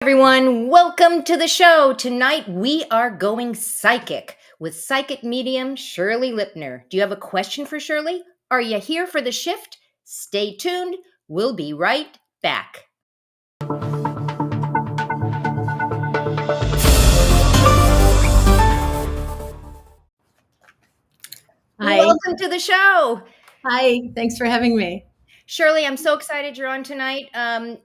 Everyone, welcome to the show. Tonight we are going psychic with Psychic Medium Shirley Lipner. Do you have a question for Shirley? Are you here for the shift? Stay tuned. We'll be right back. Hi. Welcome to the show. Hi, thanks for having me. Shirley, I'm so excited you're on tonight.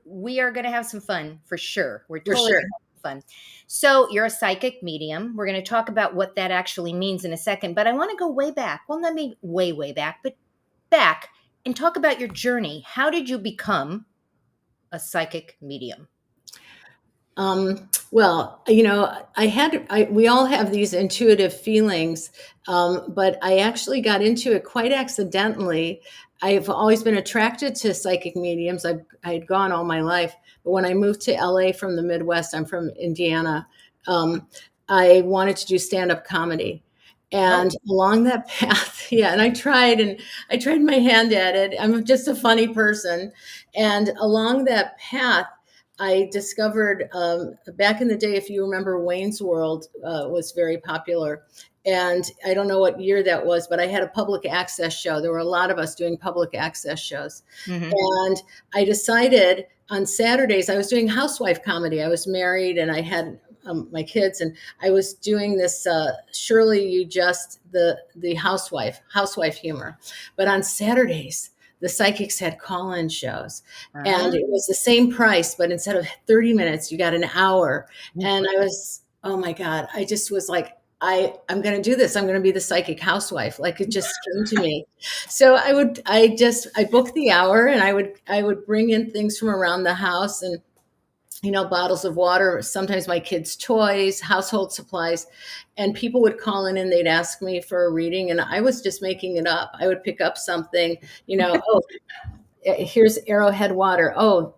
We are going to have some fun for sure. We're totally sure. gonna have fun. So you're a psychic medium. We're going to talk about what that actually means in a second, but I want to go way back. Well, not maybe way back, but back and talk about your journey. How did you become a psychic medium? Well, we all have these intuitive feelings, but I actually got into it quite accidentally. I've always been attracted to psychic mediums. I had gone all my life, but when I moved to LA from the Midwest, I'm from Indiana. I wanted to do stand-up comedy. And along that path, and I tried my hand at it. I'm just a funny person. And along that path, I discovered back in the day, if you remember, Wayne's World was very popular. And I don't know what year that was, but I had a public access show. There were a lot of us doing public access shows. Mm-hmm. And I decided on Saturdays, I was doing housewife comedy. I was married and I had my kids, and I was doing this Shirley, you just the housewife humor. But on Saturdays, the psychics had call-in shows, and it was the same price, but instead of 30 minutes, you got an hour. And I was, oh my God, I just was like, I'm going to do this. I'm going to be the psychic housewife. Like, it just came to me. So I booked the hour, and I would bring in things from around the house, and bottles of water, sometimes my kids' toys, household supplies, and people would call in and they'd ask me for a reading, and I was just making it up. I would pick up something, oh, here's Arrowhead water. Oh,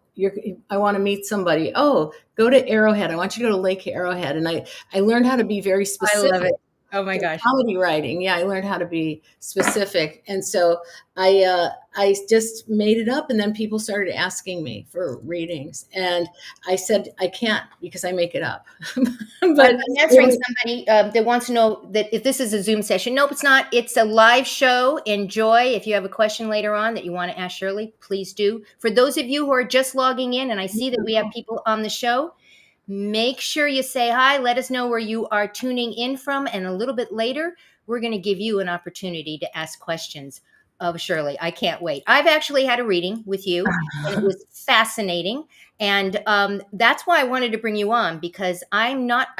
I want to meet somebody. Oh, go to Arrowhead. I want you to go to Lake Arrowhead. And I learned how to be very specific. I love it. Oh my gosh. Comedy writing. Yeah, I learned how to be specific. And so I just made it up, and then people started asking me for readings. And I said, I can't, because I make it up. But I'm answering somebody that wants to know that if this is a Zoom session. Nope, it's not. It's a live show. Enjoy. If you have a question later on that you want to ask Shirley, please do. For those of you who are just logging in, and I see that we have people on the show, make sure you say hi. Let us know where you are tuning in from. And a little bit later, we're going to give you an opportunity to ask questions of Shirley. I can't wait. I've actually had a reading with you, and it was fascinating. And that's why I wanted to bring you on, because I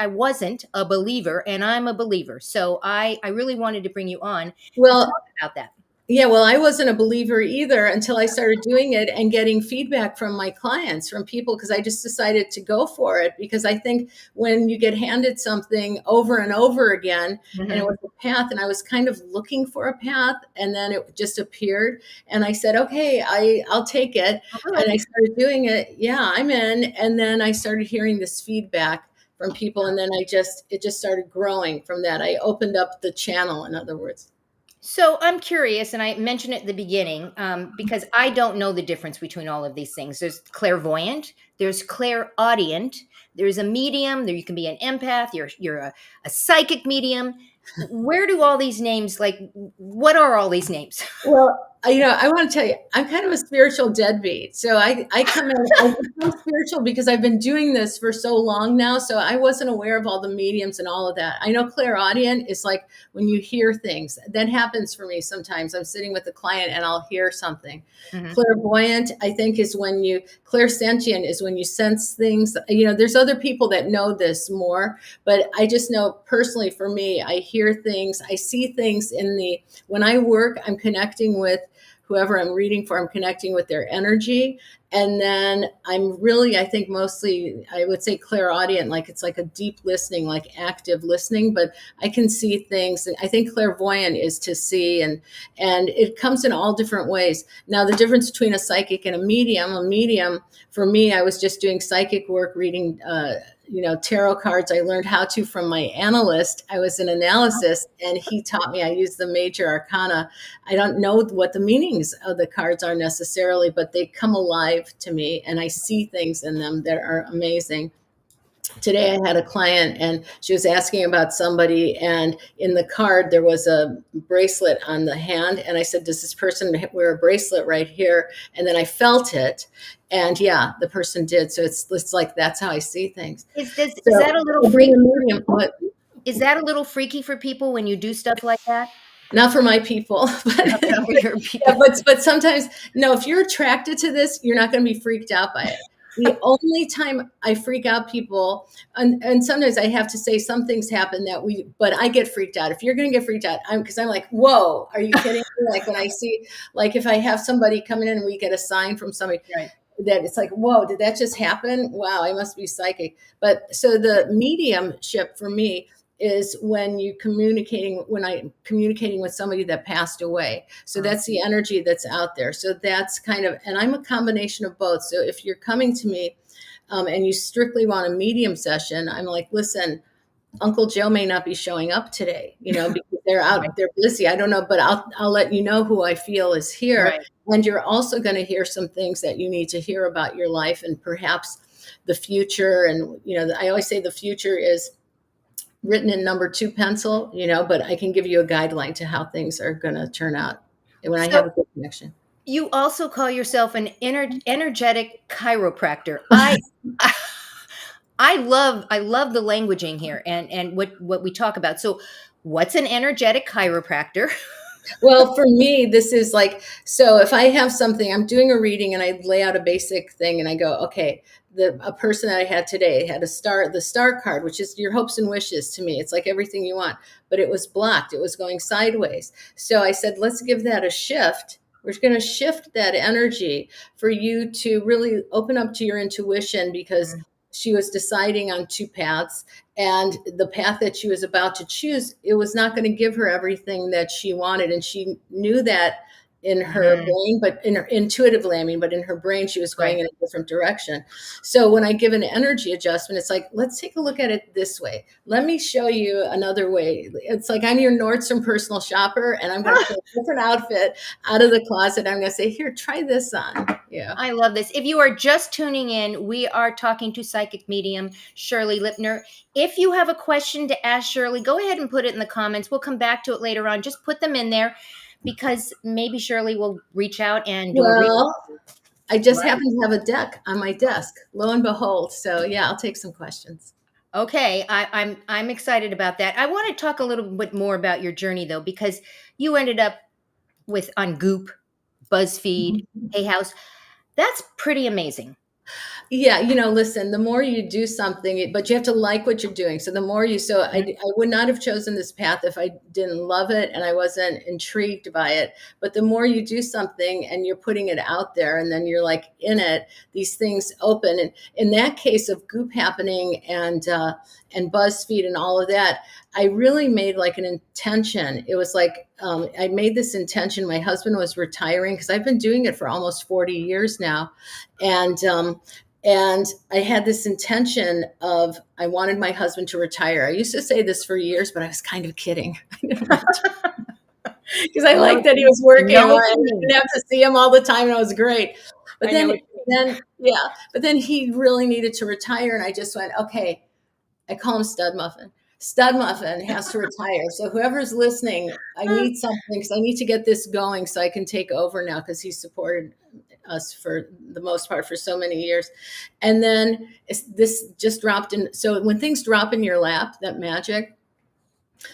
wasn't a believer, and I'm a believer. So I really wanted to bring you on and talk about that. Yeah, well, I wasn't a believer either until I started doing it and getting feedback from my clients, from people, because I just decided to go for it. Because I think when you get handed something over and over again, and it was a path, and I was kind of looking for a path, and then it just appeared, and I said, okay, I'll take it. And I started doing it. Yeah, I'm in. And then I started hearing this feedback from people, and then it just started growing from that. I opened up the channel, in other words. So I'm curious, and I mentioned it at the beginning, because I don't know the difference between all of these things. There's clairvoyant, there's clair-audient, there's a medium, there you can be an empath, you're a psychic medium. Where do all these names, what are all these names? Well, I want to tell you, I'm kind of a spiritual deadbeat. So I become spiritual because I've been doing this for so long now. So I wasn't aware of all the mediums and all of that. I know clair-audient is like when you hear things. That happens for me sometimes. I'm sitting with a client and I'll hear something. Mm-hmm. Clairvoyant, I think, is when clairsentient is when you sense things. There's other people that know this more, but I just know personally for me, I hear things, I see things when I work, I'm connecting with whoever I'm reading for, I'm connecting with their energy. And then I think mostly, I would say clair-audient, like it's like a deep listening, like active listening, but I can see things. And I think clairvoyant is to see, and it comes in all different ways. Now, the difference between a psychic and a medium, for me, I was just doing psychic work, reading, tarot cards. I learned how to from my analyst. I was an analysis, and he taught me. I use the major arcana. I don't know what the meanings of the cards are necessarily, but they come alive to me, and I see things in them that are amazing. today I had a client and she was asking about somebody, and in the card there was a bracelet on the hand, and I said, does this person wear a bracelet right here? And then I felt it, and yeah, the person did. So it's like, that's how I see things. Is So that a little being freaky? a medium, what? Is that a little freaky for people when you do stuff like that? Not for my people, Not but for your yeah, people. but sometimes, no, if you're attracted to this, you're not going to be freaked out by it. The only time I freak out people, and sometimes I have to say some things happen but I get freaked out. If you're going to get freaked out, because I'm like, whoa, are you kidding me? Like when I see, like if I have somebody coming in and we get a sign from somebody, Right. that it's like, whoa, did that just happen? Wow, I must be psychic. But so the mediumship for me is when I'm communicating with somebody that passed away. So that's the energy that's out there. So that's kind of, and I'm a combination of both. So if you're coming to me and you strictly want a medium session, I'm like, listen, Uncle Joe may not be showing up today, because they're out, Right. they're busy. I don't know, but I'll let you know who I feel is here. Right. And you're also going to hear some things that you need to hear about your life and perhaps the future. And, I always say the future is written in number 2 pencil, but I can give you a guideline to how things are going to turn out when I So have a good connection. you also call yourself an energetic chiropractor. I love the languaging here and what we talk about. So what's an energetic chiropractor? Well, for me, this is like, so if I have something, I'm doing a reading and I lay out a basic thing and I go, okay, a person that I had today had the star card, which is your hopes and wishes to me. It's like everything you want, but it was blocked. It was going sideways. So I said, let's give that a shift. We're going to shift that energy for you to really open up to your intuition, because she was deciding on 2 paths, and the path that she was about to choose, it was not going to give her everything that she wanted. And she knew that in her brain, but in her intuitively, but in her brain, she was going Right. in a different direction. So when I give an energy adjustment, it's like, let's take a look at it this way. Let me show you another way. It's like I'm your Nordstrom personal shopper, and I'm going to pull a different outfit out of the closet. I'm going to say, here, try this on. Yeah. I love this. If you are just tuning in, we are talking to psychic medium Shirley Lipner. If you have a question to ask Shirley, go ahead and put it in the comments. We'll come back to it later on. Just put them in there, because maybe Shirley will reach out and do a reading. Well, I just Right. happen to have a deck on my desk, lo and behold. So yeah, I'll take some questions. Okay, I'm excited about that. I want to talk a little bit more about your journey though, because you ended up on Goop, BuzzFeed, Hay House. That's pretty amazing. Yeah, listen, the more you do something, but you have to like what you're doing. So the more I would not have chosen this path if I didn't love it and I wasn't intrigued by it. But the more you do something and you're putting it out there and then you're like in it, these things open. And in that case of Goop happening and BuzzFeed and all of that, I really made like an intention. It was like, I made this intention. My husband was retiring, because I've been doing it for almost 40 years now. And I had this intention of, I wanted my husband to retire. I used to say this for years, but I was kind of kidding. Because I liked that he was working. I didn't have to see him all the time. And it was great. But then he really needed to retire. And I just went, okay, I call him Stud Muffin. Stud Muffin has to retire. So whoever's listening, I need something, because I need to get this going so I can take over now, because he supported us for the most part for so many years. And then this just dropped in. So when things drop in your lap, that magic,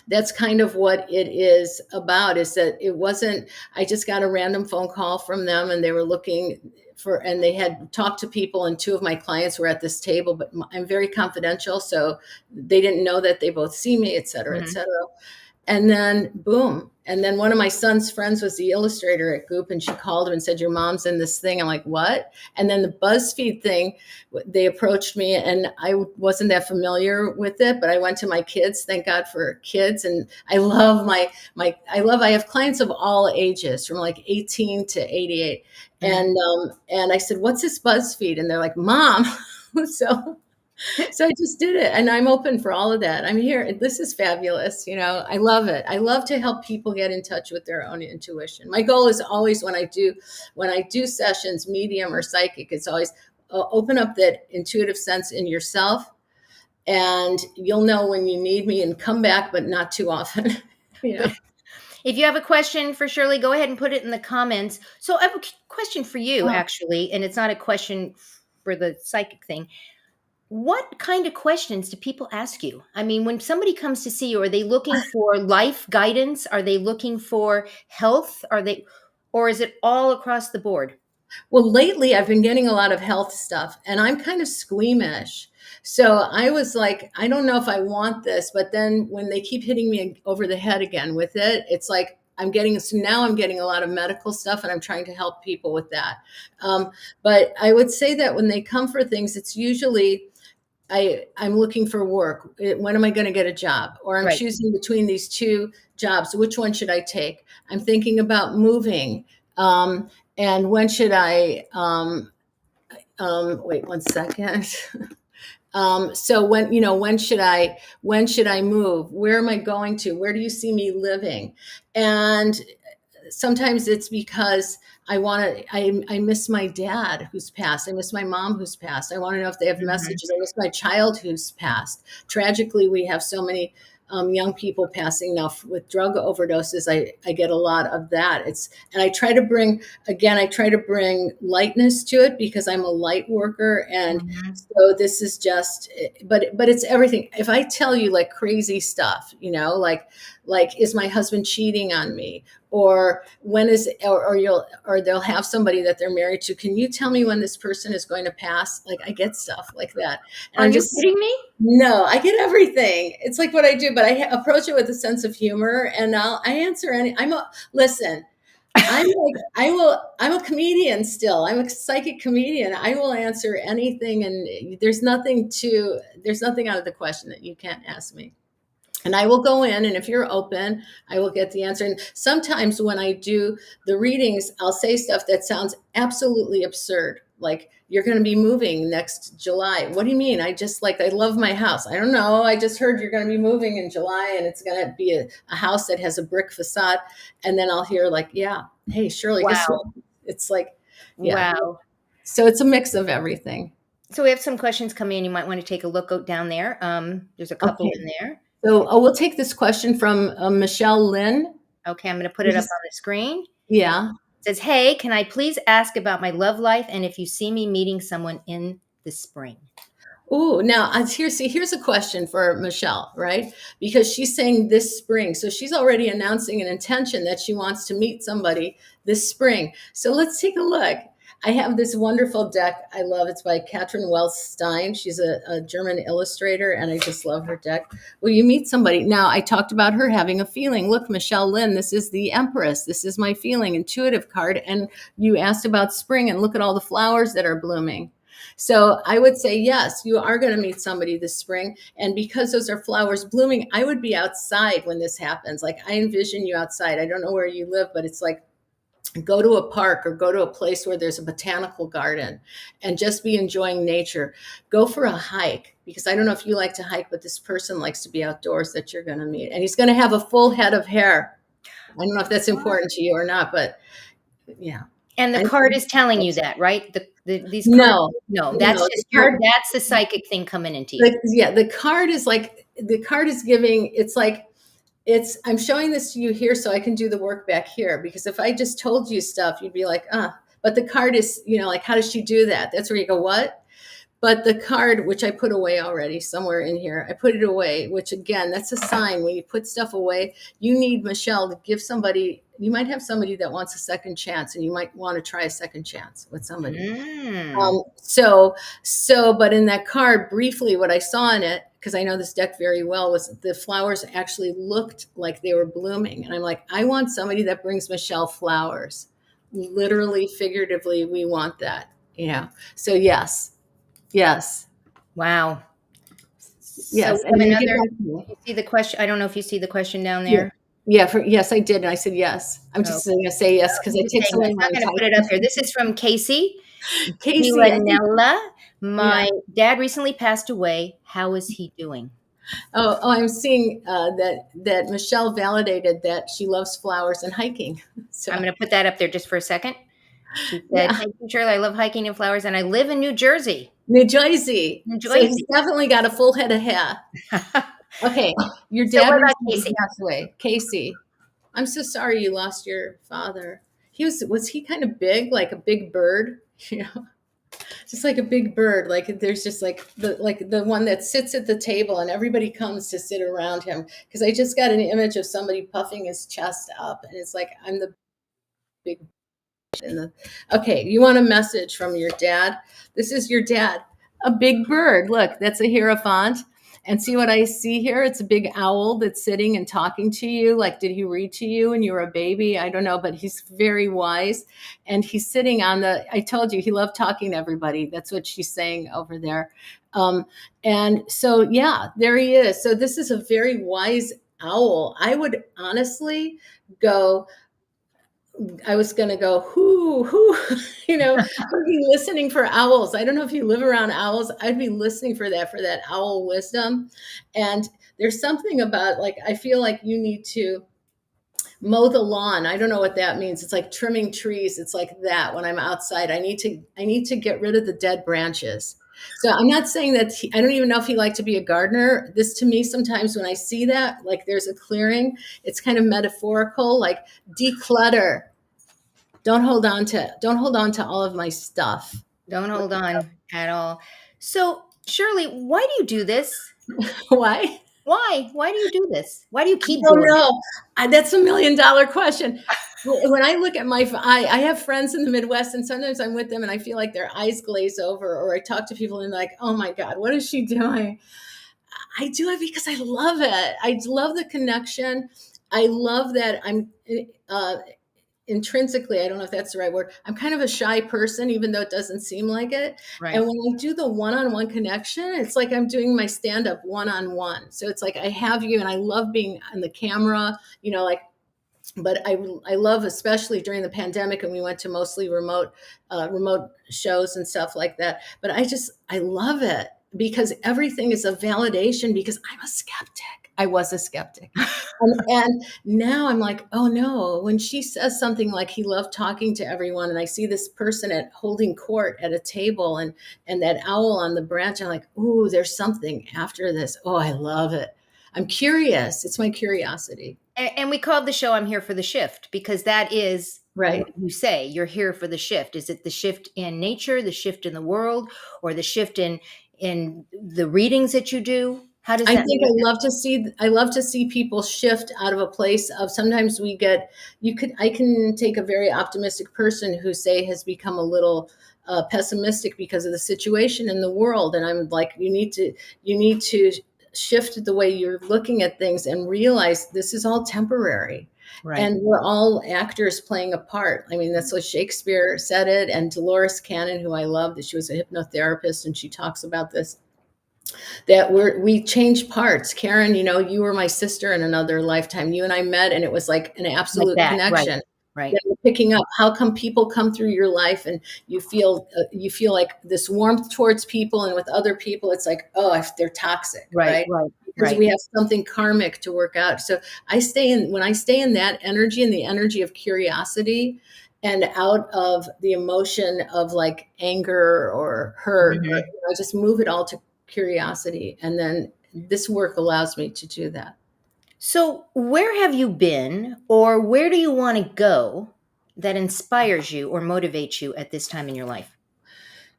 that's kind of what it is about, is that it wasn't, I just got a random phone call from them and they were looking and they had talked to people, and 2 of my clients were at this table, but I'm very confidential. So they didn't know that they both see me, et cetera, et cetera. And then boom. And then one of my son's friends was the illustrator at Goop, and she called him and said, your mom's in this thing. I'm like, what? And then the BuzzFeed thing, they approached me, and I wasn't that familiar with it, but I went to my kids, thank God for kids. And I love I have clients of all ages, from like 18 to 88. And I said, what's this BuzzFeed? And they're like, Mom. So I just did it, and I'm open for all of that. I'm here. This is fabulous. I love it. I love to help people get in touch with their own intuition. My goal is always, when I do sessions, medium or psychic, it's always open up that intuitive sense in yourself, and you'll know when you need me, and come back, but not too often. But if you have a question for Shirley, go ahead and put it in the comments. So I have a question for you, actually, and it's not a question for the psychic thing. What kind of questions do people ask you? I mean, when somebody comes to see you, are they looking for life guidance? Are they looking for health? Or is it all across the board? Well, lately I've been getting a lot of health stuff, and I'm kind of squeamish. So I was like, I don't know if I want this, but then when they keep hitting me over the head again with it, it's like so now I'm getting a lot of medical stuff, and I'm trying to help people with that. But I would say that when they come for things, it's usually I'm looking for work. When am I going to get a job? Or I'm Right. choosing between these two jobs. Which one should I take? I'm thinking about moving. And when should I, wait 1 second. So when should I move? Where am I going to? Where do you see me living? And sometimes it's because I miss my dad who's passed. I miss my mom who's passed. I want to know if they have messages. I miss my child who's passed. Tragically, we have so many young people passing now with drug overdoses. I get a lot of that. And I try to bring lightness to it because I'm a light worker. And so this is just, but it's everything. If I tell you like crazy stuff, like is my husband cheating on me? Or or they'll have somebody that they're married to. Can you tell me when this person is going to pass? Like I get stuff like that. And Are you kidding me? No, I get everything. It's like what I do, but I approach it with a sense of humor, and I answer any. Listen. I'm a comedian still. I'm a psychic comedian. I will answer anything, and there's nothing out of the question that you can't ask me. And I will go in, and if you're open, I will get the answer. And sometimes when I do the readings, I'll say stuff that sounds absolutely absurd. Like, you're going to be moving next July. What do you mean? I love my house. I don't know. I just heard you're going to be moving in July, and it's going to be a house that has a brick facade. And then I'll hear like, yeah, hey, Shirley, guess what? It's like, yeah. Wow. So it's a mix of everything. So we have some questions coming in. You might want to take a look out down there. There's a couple in there. So we'll take this question from Michelle Lynn. Okay, I'm going to put it up on the screen. Yeah. It says, hey, can I please ask about my love life and if you see me meeting someone in the spring? Oh, now here's a question for Michelle, right? Because she's saying this spring. So she's already announcing an intention that she wants to meet somebody this spring. So let's take a look. I have this wonderful deck I love. It's by Katrin Wells-Stein. She's a German illustrator, and I just love her deck. Well, you meet somebody. Now, I talked about her having a feeling. Look, Michelle Lynn, this is the Empress. This is my feeling, intuitive card. And you asked about spring, and look at all the flowers that are blooming. So I would say, yes, you are going to meet somebody this spring. And because those are flowers blooming, I would be outside when this happens. Like, I envision you outside. I don't know where you live, but it's like, go to a park or go to a place where there's a botanical garden and just be enjoying nature. Go for a hike, because I don't know if you like to hike, but this person likes to be outdoors that you're going to meet. And he's going to have a full head of hair. I don't know if that's important to you or not, but yeah. And the card is telling you that, right? These cards, no, that's just that's the psychic thing coming into you. The card is giving, it's like, I'm showing this to you here so I can do the work back here, because if I just told you stuff, you'd be like, but the card is, like, how does she do that? That's where you go, what? But the card, which I put away already somewhere in here, I put it away, which again, that's a sign. When you put stuff away, you need Michelle to give somebody, you might have somebody that wants a second chance, and you might want to try a second chance with somebody. But in that card, briefly, what I saw in it, because I know this deck very well, was the flowers actually looked like they were blooming. And I'm like, I want somebody that brings Michelle flowers. Literally, figuratively, we want that. So yes. Wow. Yes. So you see the question? I don't know if you see the question down there. Yes, I did. And I said yes. I'm just going to say yes because it takes away my time. I'm going to put it up here. This is from Casey. Nella. My dad recently passed away. How is he doing? Oh, I'm seeing that Michelle validated that she loves flowers and hiking. So I'm going to put that up there just for a second. She said, thank you, Shirley. I love hiking and flowers, and I live in New Jersey. New Jersey. New So he's Jersey. definitely got a full head of hair. Okay, your So dad what about recently Casey? passed away. Casey, I'm so sorry you lost your father. Was he kind of big, like a big bird? You know, just like a big bird. Like there's just like the one that sits at the table and everybody comes to sit around him. Because I just got an image of somebody puffing his chest up, and it's like I'm the big in the. Okay, you want a message from your dad? This is your dad, a big bird. Look, that's a hierophant. And see what I see here? It's a big owl that's sitting and talking to you. Like, did he read to you when you were a baby? I don't know, but he's very wise. And he's sitting on the, I told you, he loved talking to everybody. That's what she's saying over there. And so, yeah, there he is. So this is a very wise owl. I would honestly go, I was going to go, whoo, I'd be listening for owls. I don't know if you live around owls. I'd be listening for that owl wisdom. And there's something about, like, I feel like you need to mow the lawn. I don't know what that means. It's like trimming trees. It's like that. When I'm outside, I need to get rid of the dead branches. So I'm not saying that I don't even know if he liked to be a gardener. This, to me, sometimes when I see that, like there's a clearing, it's kind of metaphorical, like declutter. Don't hold on to all of my stuff. Don't hold on at all. So, Shirley, why do you do this? Why? Why? Why do you do this? Why do you keep Oh doing it? no, that's $1 million question. When I look at I have friends in the Midwest, and sometimes I'm with them and I feel like their eyes glaze over, or I talk to people and like, oh my God, what is she doing? I do it because I love it. I love the connection. I love that I'm intrinsically, I don't know if that's the right word, I'm kind of a shy person, even though it doesn't seem like it. Right. And when I do the one-on-one connection, it's like I'm doing my stand-up one-on-one. So it's like I have you, and I love being on the camera, but I love, especially during the pandemic, and we went to mostly remote shows and stuff like that. But I love it because everything is a validation, because I'm a skeptic. I was a skeptic. And now I'm like, oh no, when she says something like he loved talking to everyone, and I see this person holding court at a table, and that owl on the branch, I'm like, ooh, there's something after this. Oh, I love it. I'm curious. It's my curiosity. And we called the show "I'm Here for the Shift" because that is Right. what you say. You're here for the shift. Is it the shift in nature, the shift in the world, or the shift in the readings that you do? How does I that? think I love to see people shift out of a place of, sometimes I can take a very optimistic person who, say, has become a little pessimistic because of the situation in the world. And I'm like, you need to shift the way you're looking at things and realize this is all temporary. Right. And we're all actors playing a part. I mean, that's what Shakespeare said it. And Dolores Cannon, who I love, that she was a hypnotherapist, and she talks about this, that we change parts. Caren, you were my sister in another lifetime. You and I met, and it was like an absolute Like that, connection. Right. That we're picking up. How come people come through your life and you feel like this warmth towards people, and with other people it's like, oh, they're toxic, right? Because we have something karmic to work out. So when I stay in that energy, and the energy of curiosity, and out of the emotion of like anger or hurt, Mm-hmm. I just move it all to curiosity. And then this work allows me to do that. So, where have you been, or where do you want to go that inspires you or motivates you at this time in your life?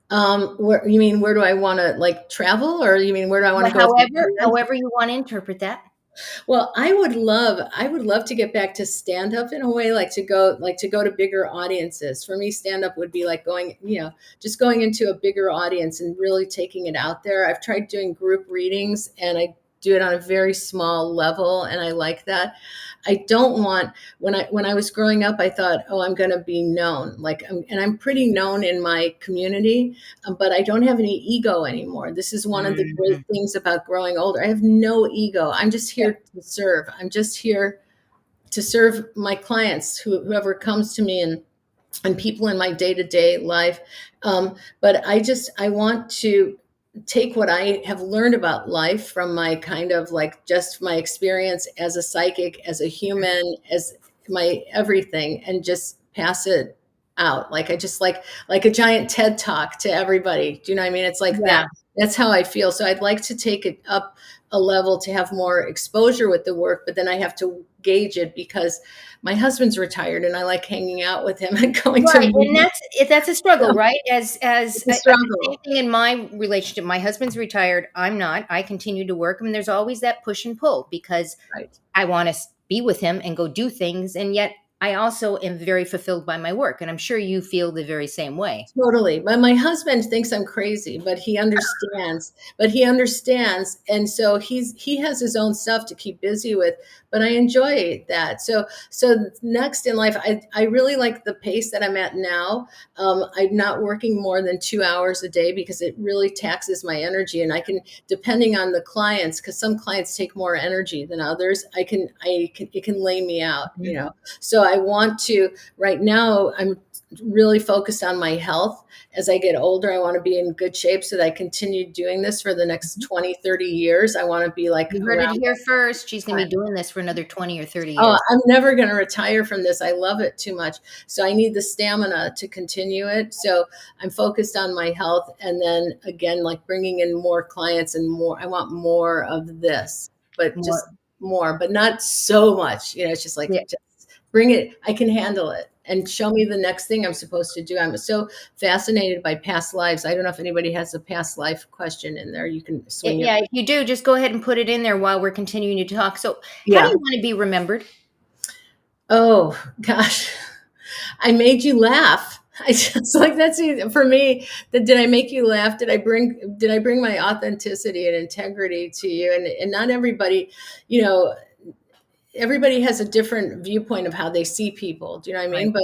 Where do I want to, like, travel, or you mean where do I want to go? However you want to interpret that. Well, I would love to get back to stand up in a way, like to go to bigger audiences. For me, stand up would be like just going into a bigger audience and really taking it out there. I've tried doing group readings, and I do it on a very small level, and I like that. I don't want, when I was growing up, I thought, oh, I'm going to be known, and I'm pretty known in my community, but I don't have any ego anymore. This is one of the great things about growing older. I have no ego. I'm just here to serve. I'm just here to serve my clients, whoever comes to me, and people in my day-to-day life. But I want to take what I have learned about life from my kind of like just my experience as a psychic, as a human, as my everything, and just pass it out. Like I just like a giant TED talk to everybody. Do you know what I mean? It's like that. Yeah. That's how I feel. So I'd like to take it up a level to have more exposure with the work, but then I have to gauge it because my husband's retired and I like hanging out with him and going to Right, and movies. that's a struggle, right? As It's a the same struggle. thing in my relationship. My husband's retired. I'm not. I continue to work. I mean, there's always that push and pull because Right. I want to be with him and go do things, and yet I also am very fulfilled by my work, and I'm sure you feel the very same way. Totally. But my husband thinks I'm crazy, but he understands. But he understands. And so he has his own stuff to keep busy with, but I enjoy that. So next in life, I really like the pace that I'm at now. I'm not working more than 2 hours a day because it really taxes my energy. And I can, depending on the clients, because some clients take more energy than others, it can lay me out, you know. So I want to, right now, I'm really focused on my health. As I get older, I want to be in good shape so that I continue doing this for the next 20, 30 years. I want to be like You heard it around. here first. She's going to be doing this for another 20 or 30 Oh, years. I'm never going to retire from this. I love it too much. So I need the stamina to continue it. So I'm focused on my health. And then again, like bringing in more clients and more, I want more of this, but just More, more, but not so much. You know, it's just like, yeah. just bring it. I can handle it and show me the next thing I'm supposed to do. I'm so fascinated by past lives. I don't know if anybody has a past life question in there. You can swing it. Yeah, if you do, just go ahead and put it in there while we're continuing to talk. So, how do Yeah. you want to be remembered? Oh gosh, I made you laugh. I just like that's easy. For me. That did I make you laugh? Did I bring my authenticity and integrity to you? And not everybody, you know, everybody has a different viewpoint of how they see people. Do you know what I mean? Right.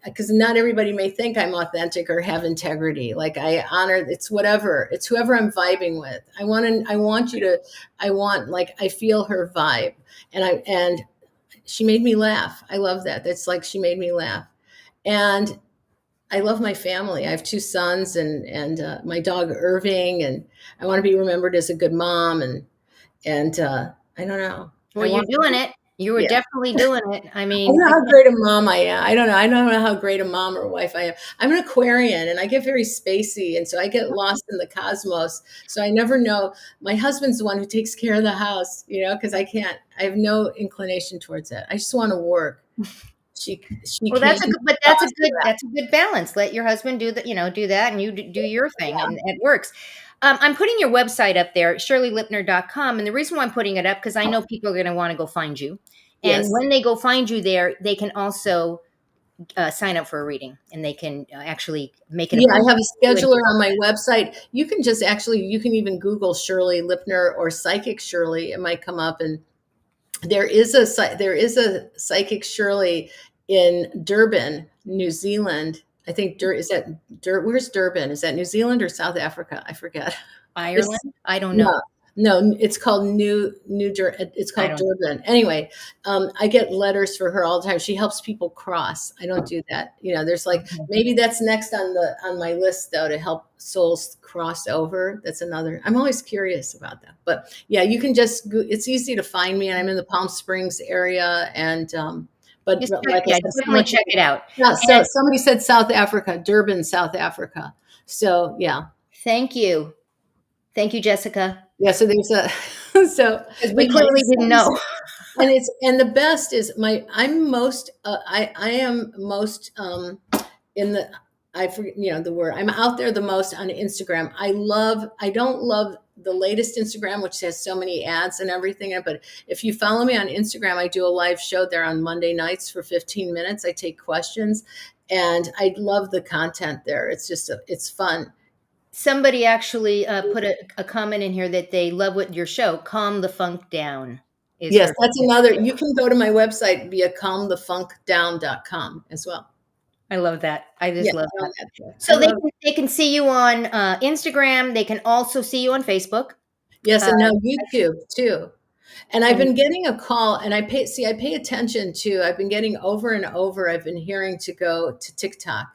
But because not everybody may think I'm authentic or have integrity. Like I honor, it's whatever, it's whoever I'm vibing with. I want like I feel her vibe, and she made me laugh. I love that. That's like she made me laugh, and I love my family. I have two sons and my dog Irving, and I want to be remembered as a good mom. And I don't know. Well, I you're want, doing it. You were yeah. definitely doing it. I I don't mean, know how great a mom I am. I don't know. I don't know how great a mom or wife I am. I'm an Aquarian and I get very spacey. And so I get lost in the cosmos. So I never know. My husband's the one who takes care of the house, you know, because I have no inclination towards that. I just want to work. She well, can't. that's a good balance. Let your husband do that, do that, and you do your thing, and it works. I'm putting your website up there, shirleylipner.com, and the reason why I'm putting it up because I know people are going to want to go find you, and Yes. when they go find you there, they can also sign up for a reading, and they can actually make an Yeah, I appointment. have a scheduler on my website. You can just actually, you can even Google Shirley Lipner or Psychic Shirley. It might come up. And there is a Psychic Shirley in Durban, New Zealand. I think where's Durban? Is that New Zealand or South Africa? I forget. It's Ireland? I don't know. no, no. It's called It's I called don't know. Durban. Anyway, I get letters for her all the time. She helps people cross. I don't do that. You know, there's like Okay. maybe that's next on my list though to help souls cross over. That's another. I'm always curious about that. But yeah, you can it's easy to find me, and I'm in the Palm Springs area. And but Just check, like I yeah, said, definitely check it out. yeah. So And somebody said South Africa, Durban, South Africa. So yeah. thank you. Thank you, Jessica, Yeah, so there's a so because we but yeah, clearly didn't know. and the best is I'm most I am most in the I forget the word. I'm out there the most on Instagram. I don't love the latest Instagram, which has so many ads and everything. But if you follow me on Instagram, I do a live show there on Monday nights for 15 minutes. I take questions, and I love the content there. It's fun. Somebody actually put a comment in here that they love what your show, Calm the Funk Down, is Yes, her. that's another. You can go to my website via calmthefunkdown.com as well. I love that. I Yeah, just love on that. that show. I So love. they can see you on Instagram. They can also see you on Facebook. Yes, Uh, and now YouTube too. And I've and been getting a call, and I pay attention to. I've been getting over and over. I've been hearing to go to TikTok,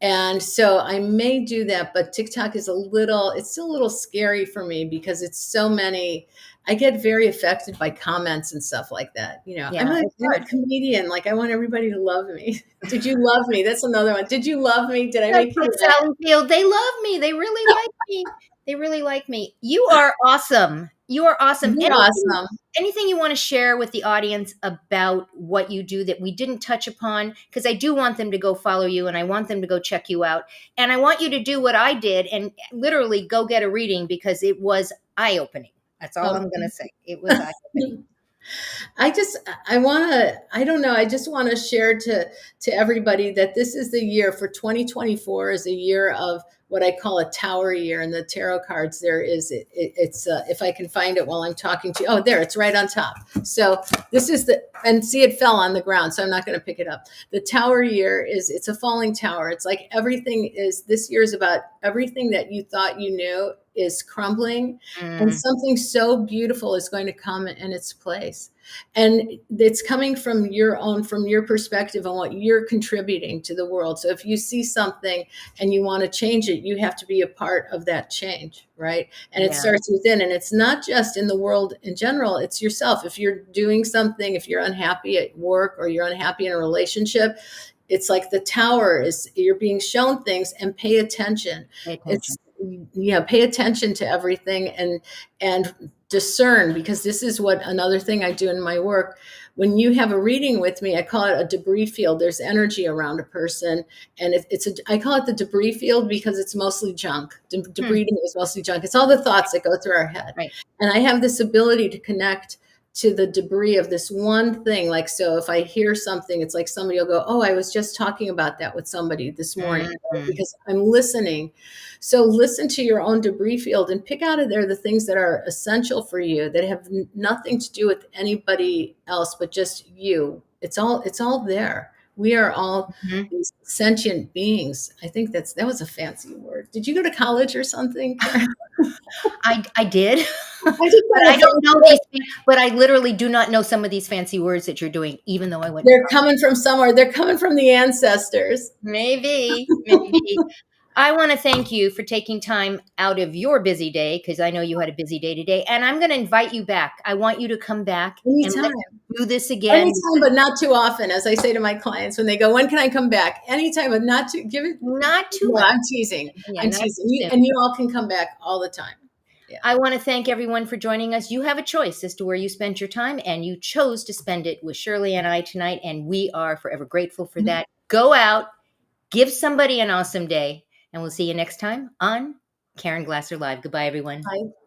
And so I may do that, but TikTok is it's still a little scary for me because it's so many. I get very affected by comments and stuff like that. Yeah, it's I'm a hard. comedian. Like, I want everybody to love me. Did you love me? That's another one. Did you love me? Did I Like make you Brooke laugh? Sallenfield, they love me. They really like me. They really like me. You are awesome. You are awesome. You're awesome. Anything you want to share with the audience about what you do that we didn't touch upon? Because I do want them to go follow you and I want them to go check you out. And I want you to do what I did and literally go get a reading because it was eye-opening. That's all I'm going to say. It was eye-opening. I don't know. I just want to share to everybody that this is the year for 2024 is a year of what I call a tower year. And the tarot cards it's if I can find it while I'm talking to you. Oh, there, it's right on top. So this is and see, it fell on the ground, so I'm not going to pick it up. The tower year it's a falling tower. It's like this year is about everything that you thought you knew is crumbling, and something so beautiful is going to come in its place. And it's coming from your perspective on what you're contributing to the world. So if you see something and you want to change it, you have to be a part of that change, right? And it starts within. And it's not just in the world in general, it's yourself. If you're doing something, if you're unhappy at work or you're unhappy in a relationship, it's like the tower you're being shown things, and pay attention. Pay attention to everything and discern, because this is another thing I do in my work. When you have a reading with me, I call it a debris field. There's energy around a person, and I call it the debris field because it's mostly junk. Debris is mostly junk. It's all the thoughts that go through our head. Right. And I have this ability to connect to the debris of this one thing. Like, so if I hear something, it's like somebody will go, oh, I was just talking about that with somebody this morning, because I'm listening. So listen to your own debris field and pick out of there the things that are essential for you, that have nothing to do with anybody else, but just you. It's all there. We are all these sentient beings. I think that was a fancy word. Did you go to college or something? I did. But I don't know but I literally do not know some of these fancy words that you're doing, even though I went. They're coming from somewhere. They're coming from the ancestors. Maybe. I want to thank you for taking time out of your busy day, because I know you had a busy day today. And I'm going to invite you back. I want you to come back anytime. And let's do this again. Anytime, but not too often. As I say to my clients when they go, when can I come back? Anytime, but not too much. I'm teasing. I'm teasing. And you all can come back all the time. Yeah. I want to thank everyone for joining us. You have a choice as to where you spend your time, and you chose to spend it with Shirley and I tonight, and we are forever grateful for that. Go out, give somebody an awesome day, and we'll see you next time on Caren Glasser Live. Goodbye, everyone. Bye.